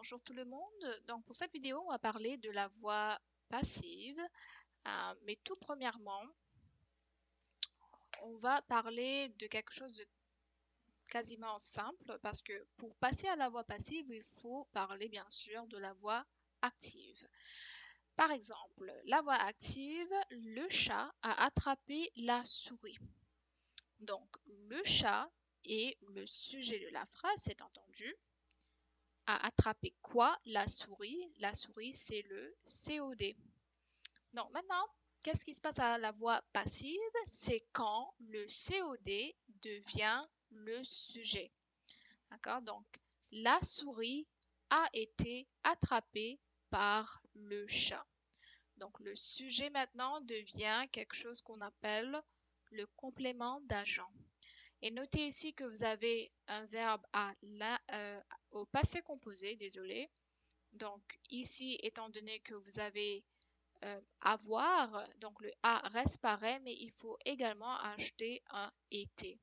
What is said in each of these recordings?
bonjour tout le monde. Donc pour cette vidéo, on va parler de la voix passive. Mais tout premièrement, on va parler de quelque chose de quasiment simple parce que pour passer à la voix passive, il faut parler bien sûr de la voix active. Par exemple, la voix active, le chat a attrapé la souris. Donc le chat est le sujet de la phrase, c'est entendu. A attrapé quoi? La souris. La souris, c'est le COD. Donc maintenant, qu'est-ce qui se passe à la voix passive? C'est quand le COD devient le sujet. D'accord? Donc, la souris a été attrapée par le chat. Donc, le sujet maintenant devient quelque chose qu'on appelle le complément d'agent. Et notez ici que vous avez un verbe au passé composé, désolé. Donc ici, étant donné que vous avez avoir, donc le a reste pareil, mais il faut également ajouter un été.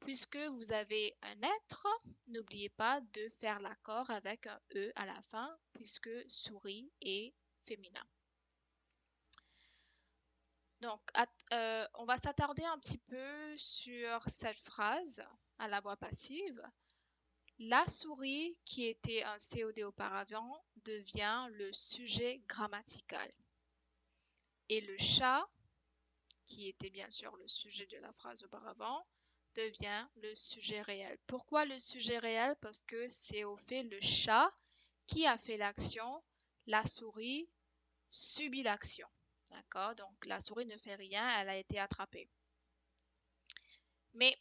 Puisque vous avez un être, n'oubliez pas de faire l'accord avec un e à la fin, puisque souris est féminin. Donc, on va s'attarder un petit peu sur cette phrase à la voix passive. La souris, qui était un COD auparavant, devient le sujet grammatical. Et le chat, qui était bien sûr le sujet de la phrase auparavant, devient le sujet réel. Pourquoi le sujet réel? Parce que c'est au fait le chat qui a fait l'action, la souris subit l'action. D'accord? Donc la souris ne fait rien, elle a été attrapée. Mais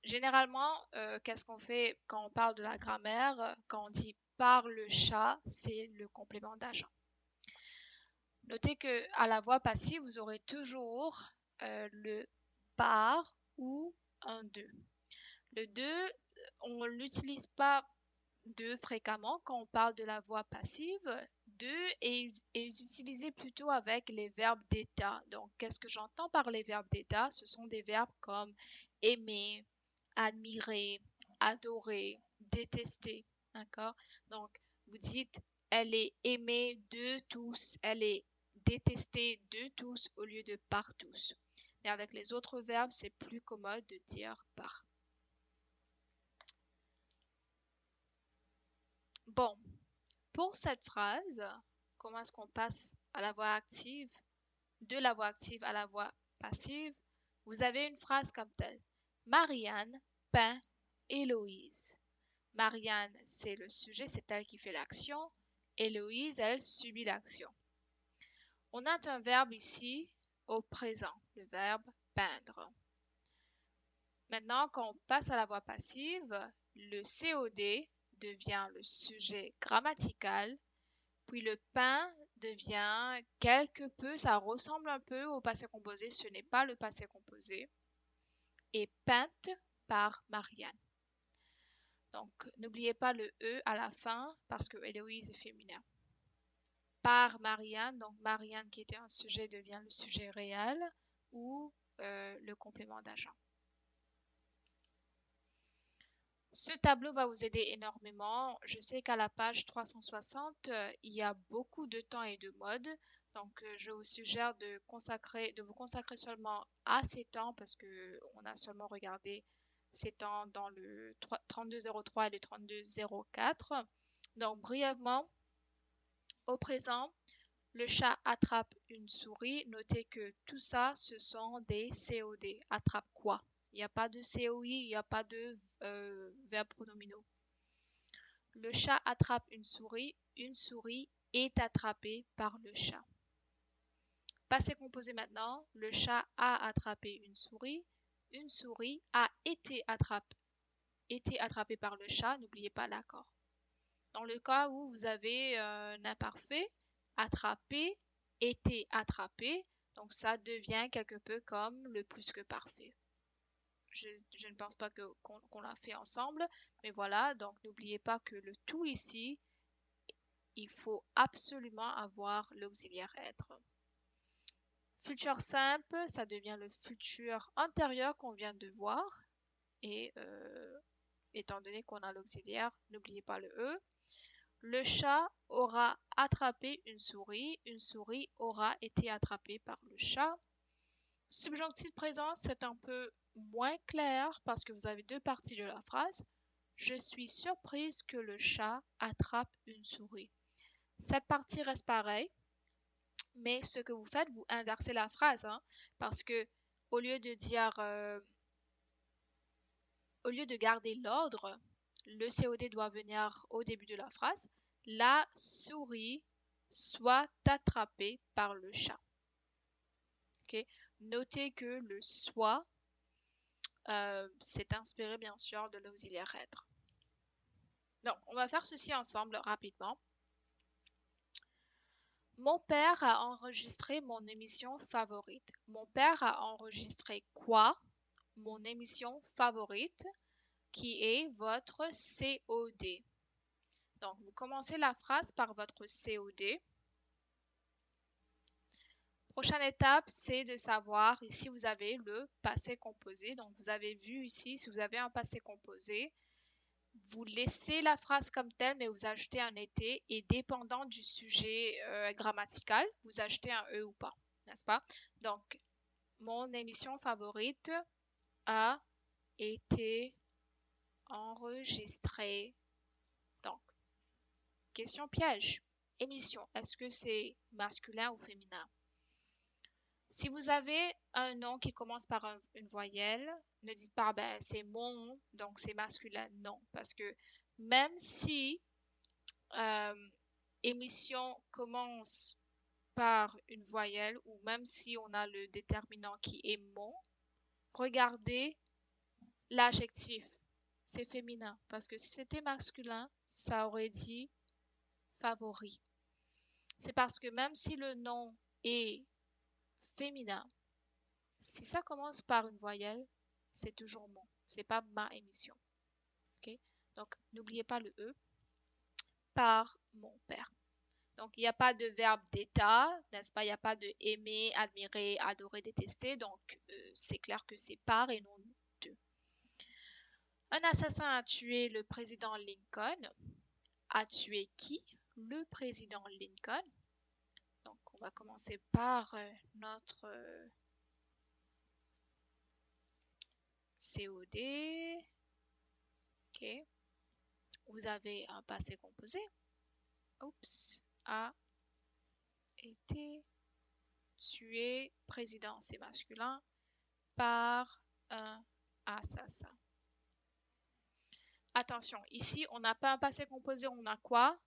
généralement, qu'est-ce qu'on fait quand on parle de la grammaire? Quand on dit par le chat, c'est le complément d'agent. Notez que à la voix passive, vous aurez toujours le par ou un de. Le de, on ne l'utilise pas de fréquemment quand on parle de la voix passive. De est utilisé plutôt avec les verbes d'état. Donc, qu'est-ce que j'entends par les verbes d'état? Ce sont des verbes comme aimer, admirer, adorer, détester. D'accord? Donc, vous dites, elle est aimée de tous, elle est détestée de tous au lieu de par tous. Mais avec les autres verbes, c'est plus commode de dire par. Bon, pour cette phrase, comment est-ce qu'on passe à la voix active, de la voix active à la voix passive? Vous avez une phrase comme telle. Marianne peint Héloïse. Marianne, c'est le sujet, c'est elle qui fait l'action. Héloïse, elle subit l'action. On a un verbe ici au présent, le verbe peindre. Maintenant, quand on passe à la voix passive, le COD devient le sujet grammatical, puis le peint devient quelque peu, ça ressemble un peu au passé composé, ce n'est pas le passé composé, et peinte par Marianne. Donc, n'oubliez pas le E à la fin parce que Héloïse est féminin. Par Marianne, donc Marianne qui était un sujet devient le sujet réel ou le complément d'agent. Ce tableau va vous aider énormément. Je sais qu'à la page 360, il y a beaucoup de temps et de modes. Donc, je vous suggère de vous consacrer seulement à ces temps parce que on a seulement regardé ces temps dans le 3203 et le 3204. Donc, brièvement, au présent, le chat attrape une souris. Notez que tout ça, ce sont des COD. Attrape quoi? Il n'y a pas de COI, il n'y a pas de verbes pronominaux. Le chat attrape une souris est attrapée par le chat. Passé composé maintenant, le chat a attrapé une souris a été attrapée par le chat, n'oubliez pas l'accord. Dans le cas où vous avez un imparfait, attraper, été attrapé, donc ça devient quelque peu comme le plus que parfait. Je ne pense pas qu'on l'a fait ensemble, mais voilà, donc n'oubliez pas que le tout ici, il faut absolument avoir l'auxiliaire être. Futur simple, ça devient le futur antérieur qu'on vient de voir, et étant donné qu'on a l'auxiliaire, n'oubliez pas le E. Le chat aura attrapé une souris aura été attrapée par le chat. Subjonctif présent, c'est un peu moins clair parce que vous avez deux parties de la phrase. Je suis surprise que le chat attrape une souris. Cette partie reste pareille, mais ce que vous faites, vous inversez la phrase, hein, parce que au lieu de dire, au lieu de garder l'ordre, le COD doit venir au début de la phrase. La souris soit attrapée par le chat. Okay? Notez que le soit s'est inspiré bien sûr de l'auxiliaire être. Donc, on va faire ceci ensemble rapidement. Mon père a enregistré mon émission favorite. Mon père a enregistré quoi? Mon émission favorite, qui est votre COD. Donc, vous commencez la phrase par votre COD. Prochaine étape, c'est de savoir, ici vous avez le passé composé. Donc, vous avez vu ici, si vous avez un passé composé, vous laissez la phrase comme telle, mais vous ajoutez un été et dépendant du sujet grammatical, vous ajoutez un E ou pas, n'est-ce pas? Donc, mon émission favorite a été enregistrée. Donc, question piège. Émission, est-ce que c'est masculin ou féminin? Si vous avez un nom qui commence par une voyelle, ne dites pas ben, c'est mon, donc c'est masculin. Non, parce que même si émission commence par une voyelle ou même si on a le déterminant qui est mon, regardez l'adjectif. C'est féminin parce que si c'était masculin, ça aurait dit favori. C'est parce que même si le nom est féminin, si ça commence par une voyelle, c'est toujours mon. C'est pas ma émission. Ok? Donc, n'oubliez pas le E. Par mon père. Donc, il n'y a pas de verbe d'état, n'est-ce pas? Il n'y a pas de aimer, admirer, adorer, détester. Donc, c'est clair que c'est par et non de. Un assassin a tué le président Lincoln. A tué qui? Le président Lincoln. Donc, on va commencer par notre COD. OK. Vous avez un passé composé. Oups. A été tué, président, c'est masculin, par un assassin. Attention, ici, on n'a pas un passé composé, on a quoi?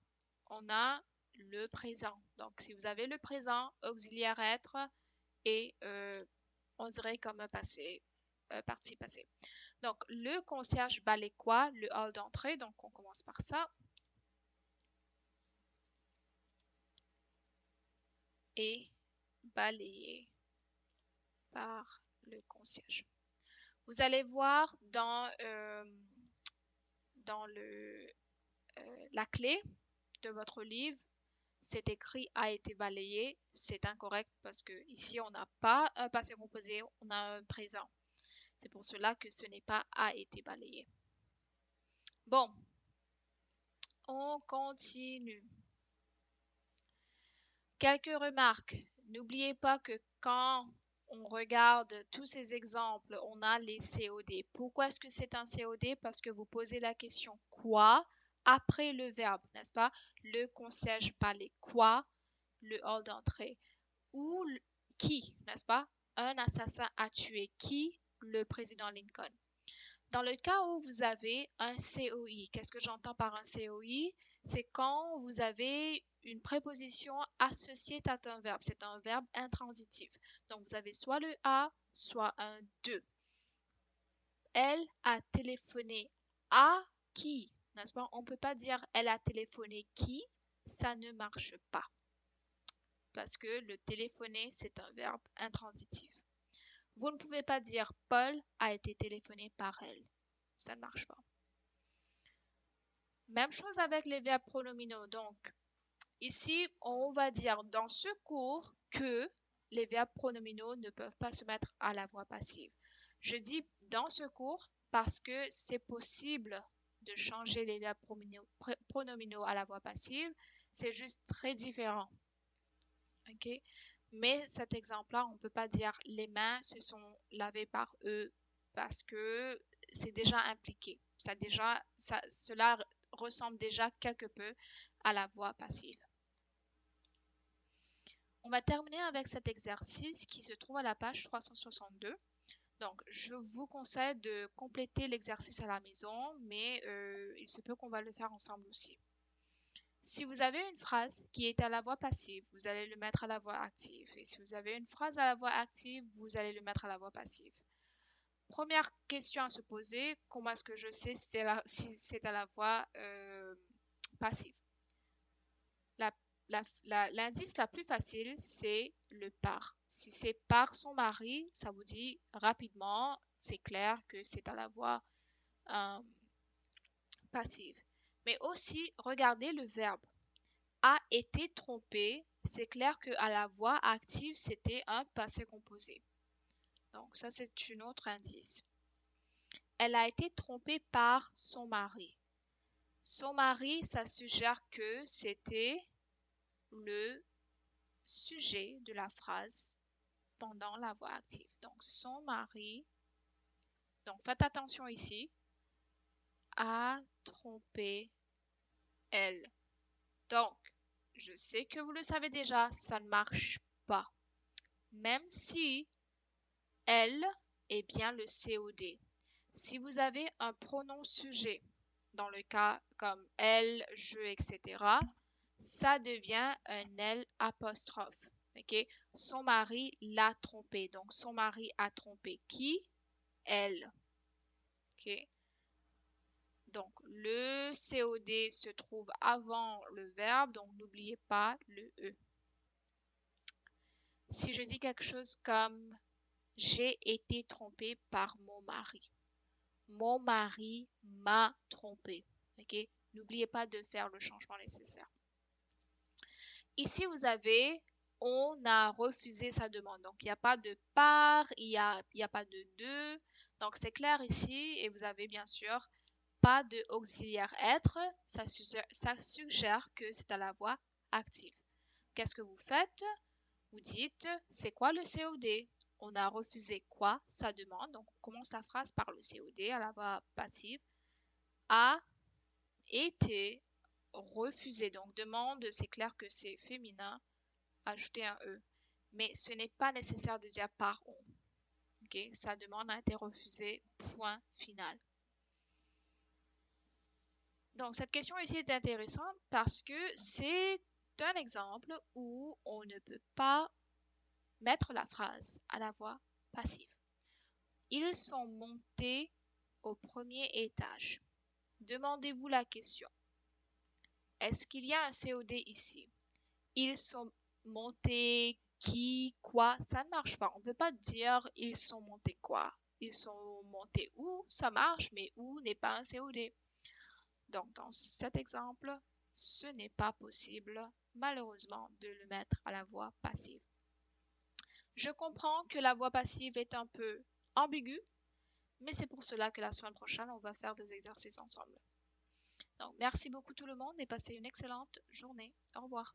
On a le présent. Donc, si vous avez le présent, auxiliaire être, et on dirait comme un passé, partie passée. Donc, le concierge balaye quoi? Le hall d'entrée. Donc, on commence par ça. Et balayé par le concierge. Vous allez voir dans la clé de votre livre, c'est écrit a été balayé. C'est incorrect parce que ici on n'a pas un passé composé, on a un présent. C'est pour cela que ce n'est pas a été balayé. Bon, on continue. Quelques remarques. N'oubliez pas que quand on regarde tous ces exemples, on a les COD. Pourquoi est-ce que c'est un COD? Parce que vous posez la question quoi après le verbe, n'est-ce pas? Le concierge balaye quoi? Le hall d'entrée. Ou qui, n'est-ce pas? Un assassin a tué qui? Le président Lincoln. Dans le cas où vous avez un COI, qu'est-ce que j'entends par un COI? C'est quand vous avez une préposition associée à un verbe. C'est un verbe intransitif. Donc, vous avez soit le a, soit un de. Elle a téléphoné à qui? N'est-ce pas? On ne peut pas dire elle a téléphoné qui? Ça ne marche pas. Parce que le téléphoner, c'est un verbe intransitif. Vous ne pouvez pas dire Paul a été téléphoné par elle. Ça ne marche pas. Même chose avec les verbes pronominaux. Donc, ici, on va dire dans ce cours que les verbes pronominaux ne peuvent pas se mettre à la voix passive. Je dis dans ce cours parce que c'est possible de changer les verbes pronominaux à la voix passive, c'est juste très différent. Ok? Mais cet exemple-là, on ne peut pas dire les mains se sont lavées par eux parce que c'est déjà impliqué. Cela ressemble déjà quelque peu à la voix passive. On va terminer avec cet exercice qui se trouve à la page 362. Donc, je vous conseille de compléter l'exercice à la maison, mais il se peut qu'on va le faire ensemble aussi. Si vous avez une phrase qui est à la voix passive, vous allez le mettre à la voix active. Et si vous avez une phrase à la voix active, vous allez le mettre à la voix passive. Première question à se poser, comment est-ce que je sais si c'est à la voix passive? L'indice la plus facile, c'est le par. Si c'est par son mari, ça vous dit rapidement, c'est clair que c'est à la voix passive. Mais aussi, regardez le verbe. A été trompé, c'est clair qu'à la voix active, c'était un passé composé. Donc ça, c'est un autre indice. Elle a été trompée par son mari. Son mari, ça suggère que c'était le sujet de la phrase pendant la voix active. Donc, son mari, donc faites attention ici, a trompé elle. Donc, je sais que vous le savez déjà, ça ne marche pas. Même si elle est bien le COD. Si vous avez un pronom sujet, dans le cas comme elle, je, etc., ça devient un L apostrophe. Okay? Son mari l'a trompé. Donc, son mari a trompé qui? Elle. Okay? Donc, le COD se trouve avant le verbe, donc n'oubliez pas le E. Si je dis quelque chose comme j'ai été trompée par mon mari. Mon mari m'a trompé. Okay? N'oubliez pas de faire le changement nécessaire. Ici, vous avez on a refusé sa demande. Donc, il n'y a pas de par, il n'y a pas de. Donc, c'est clair ici. Et vous avez bien sûr pas de auxiliaire être. Ça suggère que c'est à la voix active. Qu'est-ce que vous faites? Vous dites, c'est quoi le COD? On a refusé quoi? Sa demande. Donc, on commence la phrase par le COD à la voix passive. A été refusé. Donc, demande, c'est clair que c'est féminin. Ajouter un E. Mais ce n'est pas nécessaire de dire par on. Okay? Sa demande a été refusée. Point final. Donc, cette question ici est intéressante parce que c'est un exemple où on ne peut pas mettre la phrase à la voix passive. Ils sont montés au premier étage. Demandez-vous la question. Est-ce qu'il y a un COD ici? Ils sont montés qui, quoi? Ça ne marche pas. On ne peut pas dire ils sont montés quoi? Ils sont montés où? Ça marche, mais où n'est pas un COD. Donc, dans cet exemple, ce n'est pas possible, malheureusement, de le mettre à la voix passive. Je comprends que la voix passive est un peu ambiguë, mais c'est pour cela que la semaine prochaine, on va faire des exercices ensemble. Donc, merci beaucoup tout le monde et passez une excellente journée. Au revoir.